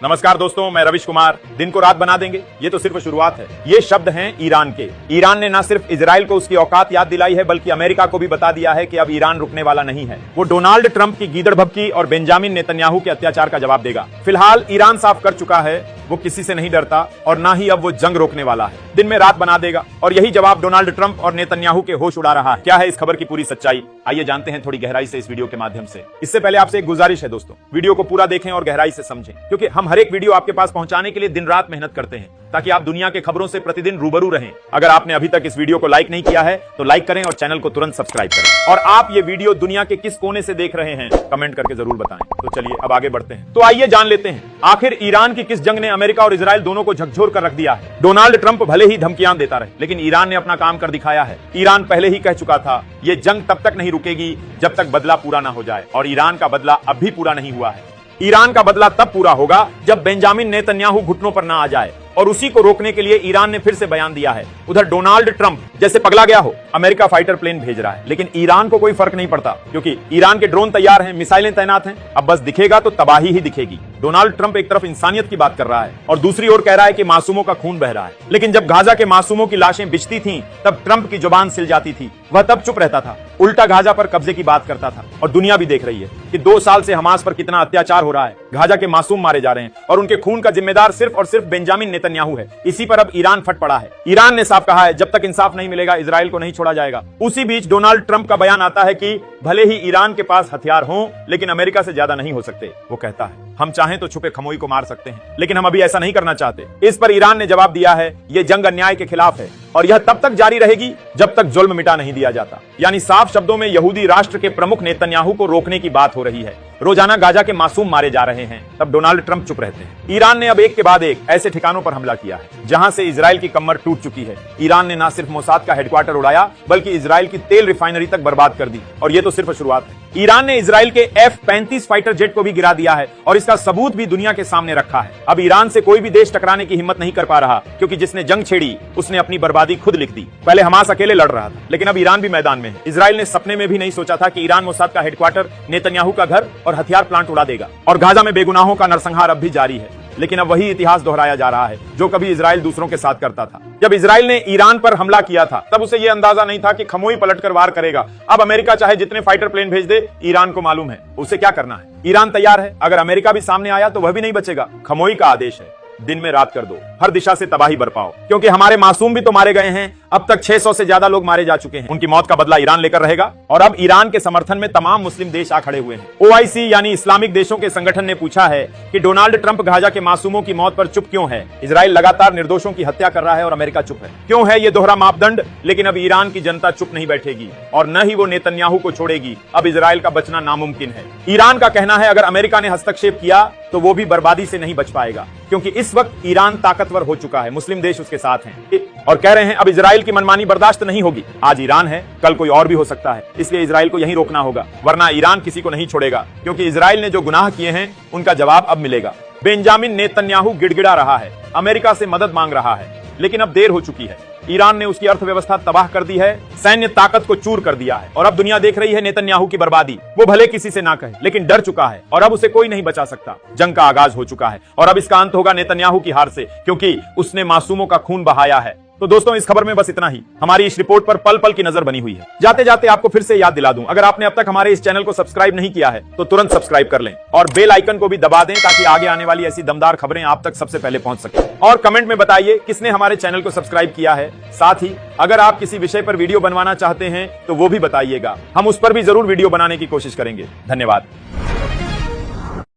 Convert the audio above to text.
नमस्कार दोस्तों, मैं रविश कुमार। दिन को रात बना देंगे, ये तो सिर्फ शुरुआत है। ये शब्द हैं ईरान के। ईरान ने न सिर्फ इजराइल को उसकी औकात याद दिलाई है, बल्कि अमेरिका को भी बता दिया है कि अब ईरान रुकने वाला नहीं है। वो डोनाल्ड ट्रंप की गीदड़ भभकी और बेंजामिन नेतन्याहू के अत्याचार का जवाब देगा। फिलहाल ईरान साफ कर चुका है वो किसी से नहीं डरता और ना ही अब वो जंग रोकने वाला है। दिन में रात बना देगा और यही जवाब डोनाल्ड ट्रंप और नेतन्याहू के होश उड़ा रहा है। क्या है इस खबर की पूरी सच्चाई, आइए जानते हैं थोड़ी गहराई से इस वीडियो के माध्यम से। इससे पहले आपसे एक गुजारिश है दोस्तों, वीडियो को पूरा देखें और गहराई से समझें, क्योंकि हम हर एक वीडियो आपके पास पहुंचाने के लिए दिन रात मेहनत करते हैं ताकि आप दुनिया के खबरों से प्रतिदिन रूबरू रहें। अगर आपने अभी तक इस वीडियो को लाइक नहीं किया है तो लाइक करें और चैनल को तुरंत सब्सक्राइब करें। और आप ये वीडियो दुनिया के किस कोने से देख रहे हैं कमेंट करके जरूर बताएं। तो चलिए अब आगे बढ़ते हैं। तो आइए जान लेते हैं आखिर ईरान की किस जंग ने अमेरिका और इजराइल दोनों को झकझोर कर रख दिया है। डोनाल्ड ट्रंप भले ही धमकियां देता रहे, लेकिन ईरान ने अपना काम कर दिखाया है। ईरान पहले ही कह चुका था ये जंग तब तक नहीं रुकेगी जब तक बदला पूरा ना हो जाए, और ईरान का बदला अब भी पूरा नहीं हुआ है। ईरान का बदला तब पूरा होगा जब बेंजामिन नेतन्याहू घुटनों पर ना आ जाए, और उसी को रोकने के लिए ईरान ने फिर से बयान दिया है। उधर डोनाल्ड ट्रंप जैसे पगला गया हो अमेरिका फाइटर प्लेन भेज रहा है, लेकिन ईरान को कोई फर्क नहीं पड़ता, क्योंकि ईरान के ड्रोन तैयार हैं, मिसाइलें तैनात हैं। अब बस दिखेगा तो तबाही ही दिखेगी। डोनाल्ड ट्रंप एक तरफ इंसानियत की बात कर रहा है और दूसरी ओर कह रहा है कि मासूमों का खून बह रहा है। लेकिन जब गाजा के मासूमों की लाशें बिछती थीं, तब ट्रंप की जुबान सिल जाती थी। वह तब चुप रहता था, उल्टा गाजा पर कब्जे की बात करता था। और दुनिया भी देख रही है कि 2 साल से हमास पर कितना अत्याचार हो रहा है। गाजा के मासूम मारे जा रहे हैं और उनके खून का जिम्मेदार सिर्फ और सिर्फ बेंजामिन नेतन्याहू है। इसी पर अब ईरान फट पड़ा है। ईरान ने साफ कहा है जब तक इंसाफ नहीं मिलेगा इजराइल को नहीं छोड़ा जाएगा। उसी बीच डोनाल्ड ट्रंप का बयान आता है कि भले ही ईरान के पास हथियार हों, लेकिन अमेरिका से ज्यादा नहीं हो सकते। वो कहता है हम चाहें तो छुपे खमोई को मार सकते हैं, लेकिन हम अभी ऐसा नहीं करना चाहते। इस पर ईरान ने जवाब दिया है ये जंग अन्याय के खिलाफ है और यह तब तक जारी रहेगी जब तक जुल्म मिटा नहीं दिया जाता। यानी साफ शब्दों में यहूदी राष्ट्र के प्रमुख नेतन्याहू को रोकने की बात हो रही है। रोजाना गाजा के मासूम मारे जा रहे हैं, तब डोनाल्ड ट्रंप चुप रहते हैं। ईरान ने अब एक के बाद एक ऐसे ठिकानों पर हमला किया है जहां से इजराइल की कमर टूट चुकी है। ईरान ने न सिर्फ मोसाद का हेडक्वार्टर उड़ाया, बल्कि इजराइल की तेल रिफाइनरी तक बर्बाद कर दी, और ये तो सिर्फ शुरुआत है। ईरान ने इजराइल के F-35 फाइटर जेट को भी गिरा दिया है और इसका सबूत भी दुनिया के सामने रखा है। अब ईरान से कोई भी देश टकराने की हिम्मत नहीं कर पा रहा, क्योंकि जिसने जंग छेड़ी उसने अपनी बर्बादी खुद लिख दी। पहले हमास अकेले लड़ रहा था, लेकिन अब ईरान भी मैदान में है। इजराइल ने सपने में भी नहीं सोचा था कि ईरान मोसाद का हेडक्वार्टर, नेतन्याहू का घर और हथियार प्लांट उड़ा देगा। और गाजा में बेगुनाहों का नरसंहार अब भी जारी है। लेकिन अब वही इतिहास दोहराया जा रहा है जो कभी इजराइल दूसरों के साथ करता था। जब इजराइल ने ईरान पर हमला किया था, तब उसे यह अंदाजा नहीं था कि खमोई पलटकर वार करेगा। अब अमेरिका चाहे जितने फाइटर प्लेन भेज दे, ईरान को मालूम है उसे क्या करना है। ईरान तैयार है, अगर अमेरिका भी सामने आया तो वह भी नहीं बचेगा। खमोई का आदेश है, दिन में रात कर दो, हर दिशा से तबाही बरपाओ, क्योंकि हमारे मासूम भी तो मारे गए हैं। अब तक 600 से ज्यादा लोग मारे जा चुके हैं। उनकी मौत का बदला ईरान लेकर रहेगा। और अब ईरान के समर्थन में तमाम मुस्लिम देश आ खड़े हुए हैं। OIC यानी इस्लामिक देशों के संगठन ने पूछा है कि डोनाल्ड ट्रंप गाजा के मासूमों की मौत पर चुप क्यों है। इजराइल लगातार निर्दोषों की हत्या कर रहा है और अमेरिका चुप है। क्यों है ये दोहरा मापदंड? लेकिन अब ईरान की जनता चुप नहीं बैठेगी और न ही वो नेतन्याहू को छोड़ेगी। अब इजराइल का बचना नामुमकिन है। ईरान का कहना है अगर अमेरिका ने हस्तक्षेप किया तो वो भी बर्बादी से नहीं बच पाएगा, क्योंकि इस वक्त ईरान ताकतवर हो चुका है, मुस्लिम देश उसके साथ हैं और कह रहे हैं अब इजराइल की मनमानी बर्दाश्त नहीं होगी। आज ईरान है, कल कोई और भी हो सकता है, इसलिए इजराइल को यहीं रोकना होगा, वरना ईरान किसी को नहीं छोड़ेगा। क्योंकि इजराइल ने जो गुनाह किए हैं उनका जवाब अब मिलेगा। बेंजामिन नेतन्याहू गिड़गिड़ा रहा है, अमेरिका से मदद मांग रहा है, लेकिन अब देर हो चुकी है। ईरान ने उसकी अर्थव्यवस्था तबाह कर दी है, सैन्य ताकत को चूर कर दिया है, और अब दुनिया देख रही है नेतन्याहू की बर्बादी। वो भले किसी से ना कहे, लेकिन डर चुका है और अब उसे कोई नहीं बचा सकता। जंग का आगाज हो चुका है और अब इसका अंत होगा नेतन्याहू की हार से, क्योंकि उसने मासूमों का खून बहाया है। तो दोस्तों इस खबर में बस इतना ही। हमारी इस रिपोर्ट पर पल पल की नजर बनी हुई है। जाते जाते आपको फिर से याद दिला दूं, अगर आपने अब तक हमारे इस चैनल को सब्सक्राइब नहीं किया है तो तुरंत सब्सक्राइब कर लें और बेल आइकन को भी दबा दें, ताकि आगे आने वाली ऐसी दमदार खबरें आप तक सबसे पहले पहुंच सके। और कमेंट में बताइए किसने हमारे चैनल को सब्सक्राइब किया है। साथ ही अगर आप किसी विषय पर वीडियो बनवाना चाहते हैं तो वो भी बताइएगा, हम उस पर भी जरूर वीडियो बनाने की कोशिश करेंगे। धन्यवाद।